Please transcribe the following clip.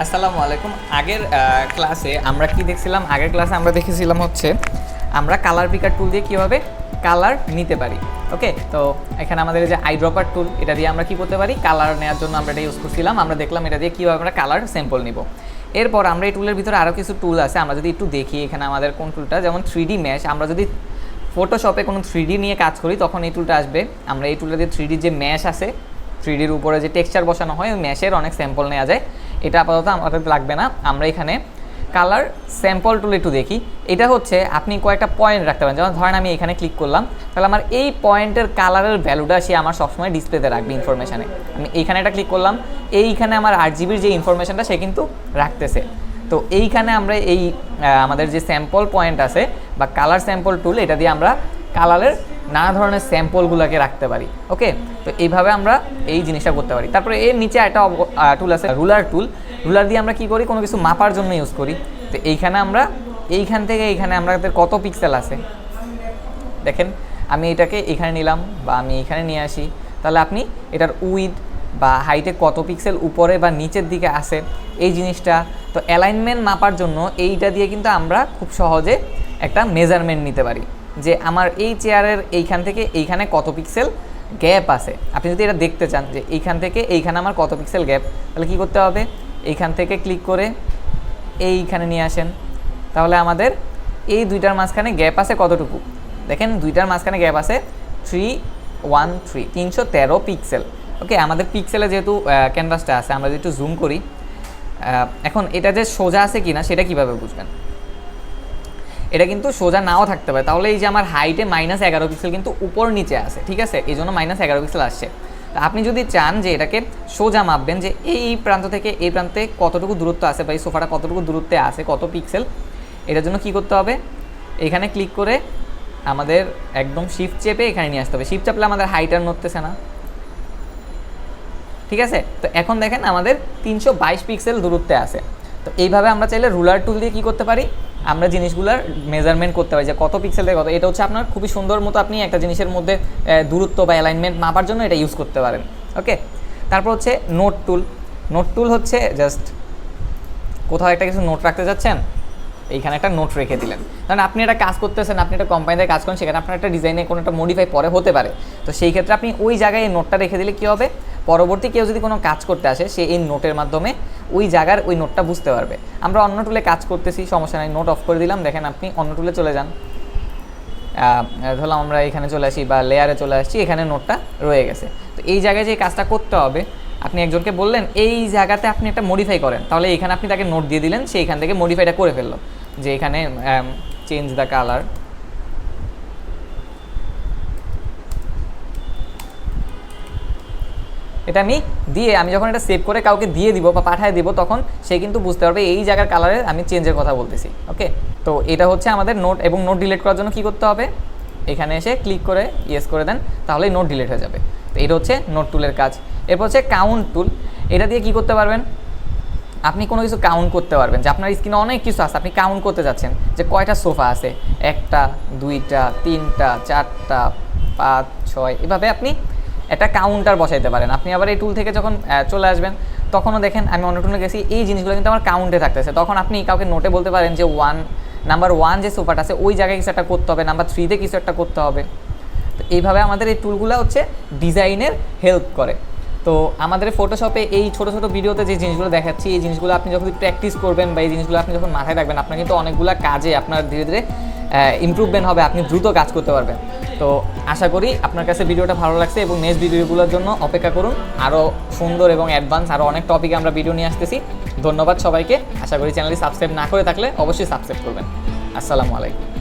আসসালামু আলাইকুম। আগের ক্লাসে আমরা কি দেখছিলাম? আগের ক্লাসে আমরা দেখেছিলাম হচ্ছে আমরা কালার পিকার টুল দিয়ে কীভাবে কালার নিতে পারি। ওকে, তো এখানে আমাদের যে আই ড্রপার টুল, এটা দিয়ে আমরা কি করতে পারি, কালার নেওয়ার জন্য আমরা এটা ইউজ করছিলাম। আমরা দেখলাম এটা দিয়ে কীভাবে আমরা কালার স্যাম্পল নিব। এরপর আমরা এই টুলের ভিতরে আরও কিছু টুল আছে, আমরা যদি একটু দেখি এখানে আমাদের কোন টুলটা, যেমন 3D ম্যাশ। আমরা যদি ফটোশপে কোনো 3D নিয়ে কাজ করি তখন এই টুলটা আসবে। আমরা এই টুলটা দিয়ে 3D যে ম্যাশ আছে, 3Dর উপরে যে টেক্সচার বসানো হয়, ওই ম্যাশের অনেক স্যাম্পল নেওয়া যায়। এটা আপাতত আমাদের লাগবে না। আমরা এখানে কালার স্যাম্পল টুল একটু দেখি। এটা হচ্ছে আপনি কয়েকটা পয়েন্ট রাখতে পারেন। যেমন ধরেন আমি এখানে ক্লিক করলাম, তাহলে আমার এই পয়েন্টের কালারের ভ্যালুটা সে আমার সবসময় ডিসপ্লেতে রাখবে ইনফরমেশানে। আমি এইখানে এটা ক্লিক করলাম, এইখানে আমার 8 GB যে ইনফরমেশানটা সে কিন্তু রাখতেছে। তো এইখানে আমরা এই আমাদের যে স্যাম্পল পয়েন্ট আছে বা কালার স্যাম্পল টুল, এটা দিয়ে আমরা কালারের নানা ধরনের স্যাম্পলগুলোকে রাখতে পারি। ওকে, তো এইভাবে আমরা এই জিনিসটা করতে পারি। তারপরে এর নিচে একটা টুল আছে রুলার টুল। রুলার দিয়ে আমরা কি করি, কোনো কিছু মাপার জন্য ইউজ করি। তো এইখানে আমরা এইখান থেকে এইখানে আমাদের কত পিক্সেল আছে দেখেন, আমি এটাকে এখানে নিলাম বা আমি এখানে নিয়ে আসি, তাহলে আপনি এটার উইথ বা হাইটে কত পিক্সেল উপরে বা নিচের দিকে আছে এই জিনিসটা। তো অ্যালাইনমেন্ট মাপার জন্য এইটা দিয়ে কিন্তু আমরা খুব সহজে একটা মেজারমেন্ট নিতে পারি যে আমার এই চেয়ারের এইখান থেকে এইখানে কত পিক্সেল গ্যাপ আছে। আপনি যদি এটা দেখতে চান যে এইখান থেকে এইখানে আমার কত পিক্সেল গ্যাপ, তাহলে কি করতে হবে, এইখান থেকে ক্লিক করে এইখানে নিয়ে আসেন। তাহলে আমাদের এই দুইটার মাঝখানে গ্যাপ আছে কতটুকু দেখেন, দুইটার মাঝখানে গ্যাপ আছে 313 পিক্সেল। ওকে, আমাদের পিক্সেলে যেহেতু ক্যানভাসটা আছে, আমরা যদি একটু জুম করি, এখন এটা যে সোজা আছে কিনা সেটা কিভাবে বুঝবেন? এটা কিন্তু সোজা নাও থাকতে পারে। তাহলে এই যে আমার হাইটে -11 পিক্সেল কিন্তু উপর নিচে আছে, ঠিক আছে, এই জন্য -11 পিক্সেল আসছে। তা আপনি যদি চান যে এটাকে সোজা মাপবেন যে এই প্রান্ত থেকে এই প্রান্তে কতটুকু দূরত্ব আছে বা এই সোফাটা কতটুকু দূরত্বে আছে, কত পিক্সেল, এটার জন্য কি করতে হবে, এখানে ক্লিক করে আমাদের একদম শিফট চেপে এখানে নিয়ে আসতে হবে। শিফট চাপলে আমাদের হাইট আর নড়তেছে না, ঠিক আছে। তো এখন দেখেন আমাদের 322 পিক্সেল দূরত্বে আছে। তো এইভাবে আমরা চাইলে রুলার টুল দিয়ে কী করতে পারি, আমরা জিনিসগুলোর মেজারমেন্ট করতে পারি যে কত পিক্সেল থেকে কত। এটা হচ্ছে আপনার খুবই সুন্দর মতো আপনি একটা জিনিসের মধ্যে দূরত্ব বা অ্যালাইনমেন্ট মাপার জন্য এটা ইউজ করতে পারেন। ওকে, তারপর হচ্ছে নোট টুল। নোট টুল হচ্ছে জাস্ট কোথাও একটা কিছু নোট রাখতে যাচ্ছেন, এইখানে একটা নোট রেখে দিলেন। কারণ আপনি একটা কাজ করতেছেন, আপনি একটা কোম্পানিতে কাজ করেন, সেখানে আপনার একটা ডিজাইনে কোনো একটা মডিফাই পরে হতে পারে। তো সেই ক্ষেত্রে আপনি ওই জায়গায় এই নোটটা রেখে দিলে কী হবে, পরবর্তী কেউ যদি কোনো কাজ করতে আসে সে এই নোটের মাধ্যমে ওই জায়গার ওই নোটটা বুঝতে পারবে। আমরা অন্য টুলে কাজ করতেছি, সমস্যা নেই, নোট অফ করে দিলাম। দেখেন আপনি অন্য টুলে চলে যান, ধরলাম আমরা এখানে চলে আসি বা লেয়ারে চলে আসছি, এখানে নোটটা রয়ে গেছে। তো এই জায়গায় যে কাজটা করতে হবে, আপনি একজনকে বললেন এই জায়গাতে আপনি একটা মডিফাই করেন, তাহলে এখানে আপনি তাকে নোট দিয়ে দিলেন, সে এখান থেকে মডিফাইটা করে ফেললো যে এখানে চেঞ্জ দ্য কালার। এটা আমি যখন এটা সেভ করে কাউকে দিয়ে দিব বা পাঠিয়ে দিব, তখন সে কিন্তু বুঝতে পারবে এই জায়গার কালারে আমি চেঞ্জের কথা বলতেছি। ওকে, তো এটা হচ্ছে আমাদের নোট। এবং নোট ডিলিট করার জন্য কী করতে হবে, এখানে এসে ক্লিক করে ইয়েস করে দেন, তাহলেই নোট ডিলিট হয়ে যাবে। তো এটা হচ্ছে নোট টুলের কাজ। এরপর হচ্ছে কাউন্ট টুল। এটা দিয়ে কী করতে পারবেন, আপনি কোনো কিছু কাউন্ট করতে পারবেন যে আপনার স্ক্রিনে অনেক কিছু আছে, আপনি কাউন্ট করতে যাচ্ছেন যে কয়টা সোফা আছে, 1টা 2টা 3টা 4টা 5 6, এভাবে আপনি একটা কাউন্টার বসাইতে পারেন। আপনি আবার এই টুল থেকে যখন চলে আসবেন, তখনও দেখেন আমি অন্য টুলে গেছি, এই জিনিসগুলো কিন্তু আমার কাউন্টে থাকতেছে। তখন আপনি কাউকে নোটে বলতে পারেন যে নাম্বার 1 যে সোফাটা আছে ওই জায়গায় কিছু একটা করতে হবে, নাম্বার 3-তে কিছু একটা করতে হবে। তো এইভাবে আমাদের এই টুলগুলো হচ্ছে ডিজাইনের হেল্প করে। তো আমাদের ফটোশপে এই ছোটো ছোটো ভিডিওতে যে জিনিসগুলো দেখাচ্ছি, এই জিনিসগুলো আপনি যখন প্র্যাকটিস করবেন বা এই জিনিসগুলো আপনি যখন মাথায় রাখবেন, আপনার কিন্তু অনেকগুলো কাজে আপনার ধীরে ধীরে ইমপ্রুভমেন্ট হবে, আপনি দ্রুত কাজ করতে পারবেন। তো আশা করি আপনার কাছে ভিডিওটা ভালো লাগছে এবং নেক্সট ভিডিওগুলোর জন্য অপেক্ষা করুন। আরও সুন্দর এবং অ্যাডভান্স আরও অনেক টপিকে আমরা ভিডিও নিয়ে আসতেছি। ধন্যবাদ সবাইকে। আশা করি চ্যানেলটি সাবস্ক্রাইব না করে থাকলে অবশ্যই সাবস্ক্রাইব করবেন। আসসালামু আলাইকুম।